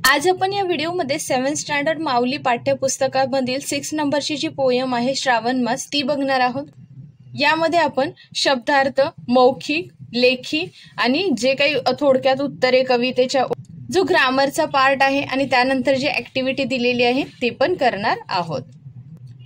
आज आपण या व्हिडिओमध्ये 7th स्टँडर्ड माऊली पाठ्यपुस्तकामधील 6 नंबरची जी पोयम आहे श्रावण मास ती बघणार आहोत। यामध्ये आपण शब्दार्थ, मौखिक, लेखी आणि जे काही थोडक्यात उत्तरे, कवितेच्या जो ग्रामरचा पार्ट आहे आणि त्यानंतर जी ऍक्टिव्हिटी दिलेली आहे ते पण करणार आहोत।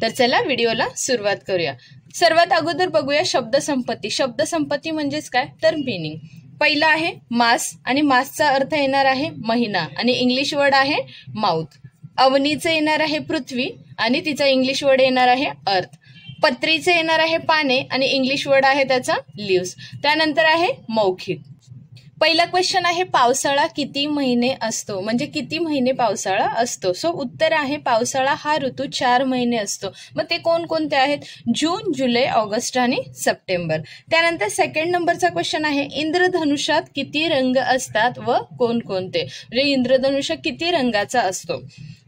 तर चला व्हिडिओला सुरुवात करूया। सर्वात अगोदर बघूया शब्दसंपत्ती। शब्दसंपत्ती म्हणजेच काय तर मीनिंग। पहिला आहे मास आणि मासचा अर्थ येणार आहे महिना आणि इंग्लिश वर्ड आहे माउथ। अवनीचे येणार आहे पृथ्वी आणि तिचा इंग्लिश वर्ड येणार आहे अर्थ। पत्रीचे येणार आहे पाने आणि इंग्लिश वर्ड आहे त्याचा लीव्स। त्यानंतर आहे मौखिक। पहिला क्वेश्चन आहे पावसाळा किती महिने असतो, म्हणजे किती महिने पावसाळा असतो। सो उत्तर आहे पावसाळा हा ऋतू 4 महिने असतो। मग ते कोणकोणते आहेत? जून, जुलै, ऑगस्ट आणि सप्टेंबर। त्यानंतर सेकंड नंबरचा क्वेश्चन आहे इंद्रधनुष्यात किती रंग असतात व कोणकोणते, म्हणजे इंद्रधनुष्य किती रंगाचा असतो।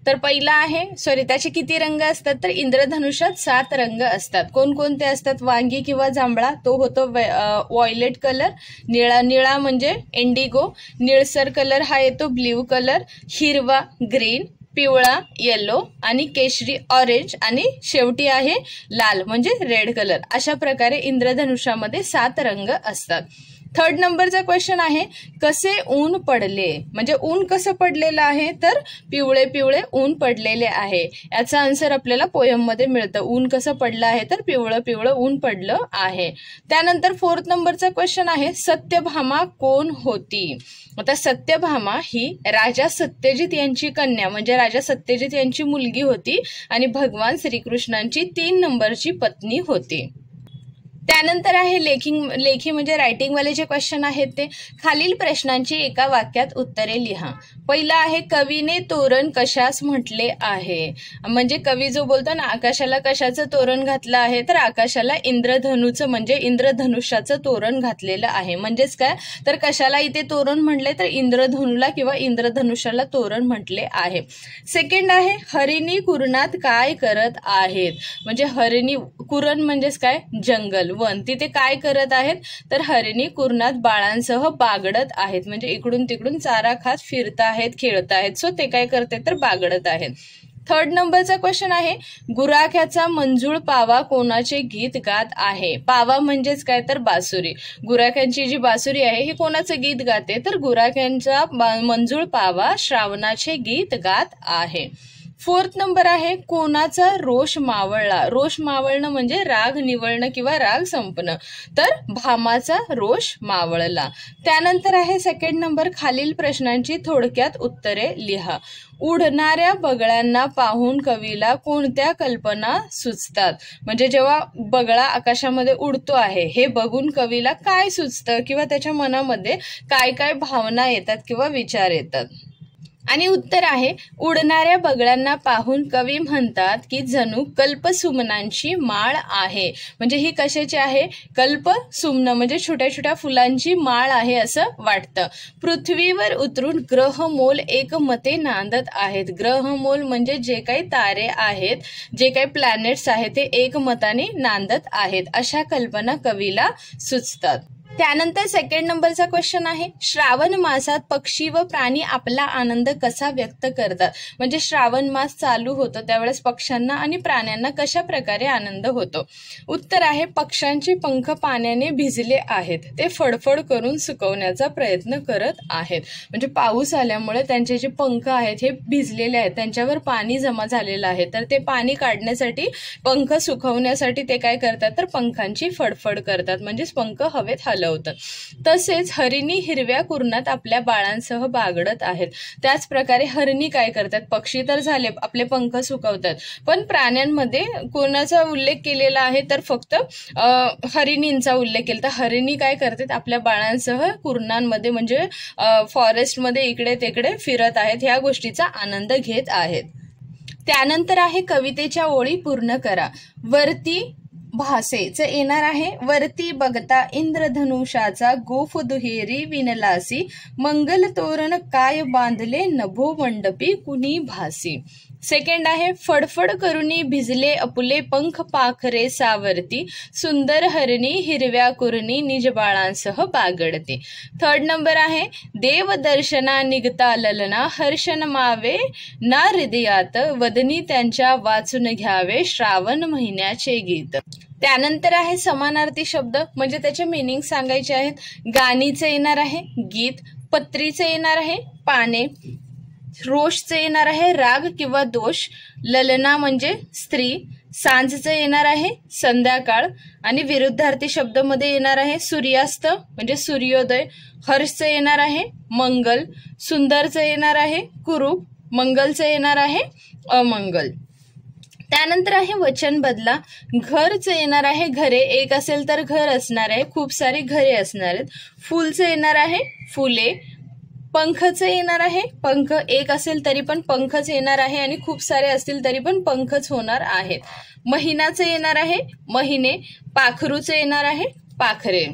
तर पहिला आहे त्याचे किती रंग असतात तर इंद्रधनुष्यात 7 रंग असतात। कोणकोणते असतात? वांगी किंवा जांभळा तो होतो व्हायलेट कलर, निळा म्हणजे इंडिगो, निळसर कलर हा येतो ब्ल्यू कलर, हिरवा ग्रीन, पिवळा येलो आणि केशरी ऑरेंज आणि शेवटी आहे लाल म्हणजे रेड कलर। अशा प्रकारे इंद्रधनुष्यामध्ये 7 रंग असतात। थर्ड नंबरचा क्वेश्चन आहे कसे ऊन पडले, म्हणजे ऊन कसं पडलेलं आहे तर पिवळे पिवळे ऊन पडलेले आहे। याचा आन्सर आपल्याला पोयम मध्ये मिळतं। ऊन कसं पडलं आहे तर पिवळं पिवळं ऊन पडलं आहे। त्यानंतर फोर्थ नंबरचा क्वेश्चन आहे सत्यभामा कोण होती। आता सत्यभामा ही राजा सत्यजित यांची कन्या म्हणजे राजा सत्यजित यांची मुलगी होती आणि भगवान श्रीकृष्णांची 3 नंबरची पत्नी होती। त्यानंतर आहे लेखी म्हणजे रायटिंग वाले जे क्वेश्चन आहेत ते खालील प्रश्नांची एका वाक्यात उत्तरे लिहा। पहिला आहे कवीने तोरण कशास म्हटले आहे, म्हणजे कवी जो बोलतो ना आकाशाला कशाचं तोरण घातलं आहे तर आकाशाला इंद्रधनुचं म्हणजे इंद्रधनुष्याचं तोरण घातलेलं आहे। म्हणजेच काय तर कशाला इथे तोरण म्हटले तर इंद्रधनुला किंवा इंद्रधनुष्याला तोरण म्हटले आहे। सेकंड आहे हरिणी कुरणात काय करत आहेत, म्हणजे हरिणी कुरण म्हणजेच काय जंगल वन, तिथे काय करत आहेत तर हरिणी कुरणात बाळांसह बागडत आहेत, म्हणजे इकडून तिकडून चारा खात फिरत आहेत, खेळत आहेत। सो ते काय करते तर बागडत आहेत। थर्ड नंबरचा क्वेश्चन आहे गुराख्याचा मंजूळ पावा कोणाचे गीत गात आहे। पावा म्हणजेच काय तर बासुरी। गुराख्यांची जी बासुरी आहे ही कोणाचं गीत गाते तर गुराख्यांचा मंजूळ पावा श्रावणाचे गीत गात आहे। फोर्थ नंबर आहे कोणाचा रोष मावळला। रोष मावळणं म्हणजे राग निवळणं किंवा राग संपणं, तर भामाचा रोष मावळला। त्यानंतर आहे सेकंड नंबर खालील प्रश्नांची थोडक्यात उत्तरे लिहा। उडणाऱ्या बगळ्यांना पाहून कवीला कोणत्या कल्पना सुचतात, म्हणजे जेव्हा बगळा आकाशामध्ये उडतो आहे हे बघून कवीला काय सुचतं किंवा त्याच्या मनामध्ये काय काय भावना येतात किंवा विचार येतात। आणि उत्तर आहे उडणाऱ्या बगळ्यांना पाहून कवी म्हणतात की जणू कल्पसुमनांची माळ आहे, म्हणजे ही कशाची आहे कल्पसुमन म्हणजे छोट्या छोट्या फुलांची माळ आहे असं वाटतं। पृथ्वीवर उतरून ग्रहमोल एकमते नांदत आहेत। ग्रहमोल म्हणजे जे काही तारे आहेत, जे काही प्लॅनेट्स आहेत ते एकमताने नांदत आहेत, अशा कल्पना कवीला सुचतात। त्यानंतर सेकंड नंबरचा क्वेश्चन आहे श्रावण मासात पक्षी व प्राणी आपला आनंद कसा व्यक्त करतात, म्हणजे श्रावण मास चालू होतो त्यावेळेस पक्ष्यांना आणि प्राण्यांना कशा प्रकारे आनंद होतो। उत्तर आहे पक्ष्यांचे पंख पाण्याने भिजले आहेत, ते फडफड करून सुकवण्याचा प्रयत्न करत आहेत, म्हणजे पाऊस आल्यामुळे त्यांचे जे पंख आहेत हे भिजलेले आहेत, त्यांच्यावर पाणी जमा झालेलं आहे, तर ते पाणी काढण्यासाठी पंख सुकवण्यासाठी ते काय करतात तर पंखांची फडफड करतात, म्हणजेच पंख हवेत हलवतात। तसेच हरिणी हिरव्या कुरणात आपल्या बाळांसह बागडत आहेत। त्याच प्रकारे हरिणी काय करतात, पक्षी तर झाले आपले पंख सुकवतात, पण प्राण्यांमध्ये कोणाचा उल्लेख केलेला आहे तर फक्त हरिणींचा उल्लेख केला। तर हरिणी काय करतात आपल्या बाळांसह कुरणांमध्ये म्हणजे फॉरेस्टमध्ये इकडे तिकडे फिरत आहेत, ह्या गोष्टीचा आनंद घेत आहेत। त्यानंतर आहे कवितेच्या ओळी पूर्ण करा। वरती भासेचं येणार आहे वरती बघता इंद्रधनुषाचा गोफ दुहेरी विणलासी मंगल तोरण काय बांधले नभो मंडपी कुणी भासी. सेकंड आहे फडफड करुणी भिजले अपुले पंख पाखरे सावरती सुंदर हरणी हिरव्या कुरणी निज बाळांसह बागडते. थर्ड नंबर आहे देव दर्शना निघता ललना हर्षण मावे ना हृदयात वदनी त्यांच्या वाचून घ्यावे श्रावण महिन्याचे गीत. त्यानंतर आहे समानार्थी शब्द म्हणजे त्याचे मीनिंग सांगायचे आहेत. गाणीचे येणार आहे गीत, पत्रीचे येणार आहे पाने, रोषचे येणार आहे राग किंवा दोष, ललना म्हणजे स्त्री, सांजचं येणार आहे संध्याकाळ आणि विरुद्धार्थी शब्द मध्ये येणार आहे सूर्यास्त म्हणजे सूर्योदय, हर्षचं येणार आहे मंगल, सुंदरचं येणार आहे कुरूप, मंगलचं येणार आहे अमंगल. त्यानंतर आहे वचन बदला. घरचं येणार आहे घरे, एक असेल तर घर असणार आहे, खूप सारी घरे असणार आहेत. फुलचं येणार आहे फुले, पंखचं येणार आहे पंख, एक असेल तरी पण पंखच येणार आहे आणि खूप सारे असतील तरी पण पंखच होणार आहेत. महिनाचं येणार आहे महिने, पाखरूचं येणार आहे पाखरे.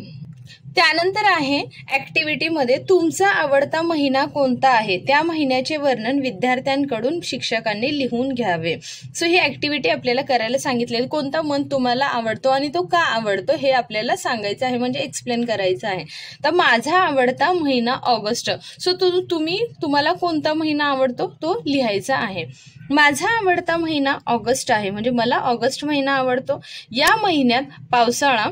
त्यानंतर आहे ऍक्टिव्हिटी मध्ये तुमचा आवडता महिना कोणता आहे त्या महिन्याचे वर्णन विद्यार्थ्यांकडून शिक्षकांनी लिहून घ्यावे. सो ही ऍक्टिव्हिटी आपल्याला करायला सांगितलेली. कोणता मंथ तुम्हाला आवडतो आणि तो का आवडतो हे आपल्याला सांगायचं आहे म्हणजे एक्सप्लेन करायचं आहे. तर माझा आवडता महिना ऑगस्ट. सो तुम्हाला कोणता महिना आवडतो तो लिहायचा आहे. माझा आवडता महिना ऑगस्ट आहे म्हणजे मला ऑगस्ट महिना आवडतो. या महिन्यात पावसाळा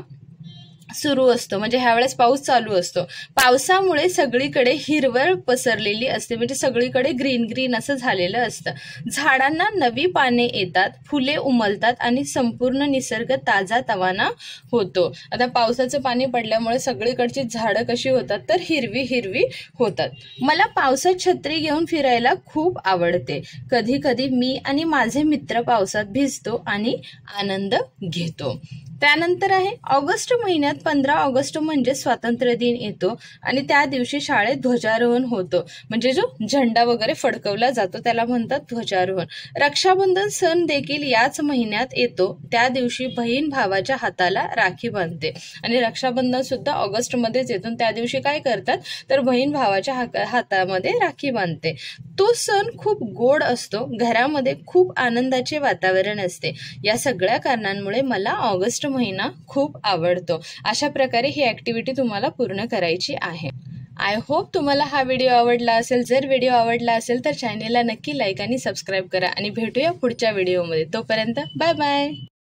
सुरू असतो म्हणजे ह्या वेळेस पाऊस चालू असतो. पावसामुळे सगळीकडे हिरवळ पसरलेली असते म्हणजे सगळीकडे ग्रीन ग्रीन असं झालेलं असतं. झाडांना नवी पाने येतात, फुले उमलतात आणि संपूर्ण निसर्ग ताजा तवाना होतो. आता पावसाचं पाणी पडल्यामुळे सगळीकडची झाडं कशी होतात तर हिरवी हिरवी होतात. मला पावसात छत्री घेऊन फिरायला खूप आवडते. कधी कधी मी आणि माझे मित्र पावसात भिजतो आणि आनंद घेतो. त्यानंतर आहे ऑगस्ट महिन्यात 15 ऑगस्ट म्हणजे स्वातंत्र्य दिन येतो आणि त्या दिवशी शाळेत ध्वजारोहण होतो म्हणजे जो झेंडा वगैरे फडकवला जातो त्याला म्हणतात ध्वजारोहण. रक्षाबंधन सण देखील याच महिन्यात येतो. त्या दिवशी बहीण भावाच्या हाताला राखी बांधते आणि रक्षाबंधन सुद्धा ऑगस्ट मध्येच येतो. त्या दिवशी काय करतात तर बहीण भावाच्या हातामध्ये राखी बांधते. तो सण खूप गोड असतो, घरामध्ये खूप आनंदाचे वातावरण असते. या सगळ्या कारणांमुळे मला ऑगस्ट महिना खूप आवडतो. अशा प्रकारे ही ऍक्टिव्हिटी तुम्हाला पूर्ण करायची आहे. आय होप तुम्हाला हा व्हिडिओ आवडला असेल. जर व्हिडिओ आवडला असेल तर चॅनेलला नक्की लाईक आणि सबस्क्राईब करा आणि भेटूया पुढच्या व्हिडिओमध्ये. तोपर्यंत बाय बाय.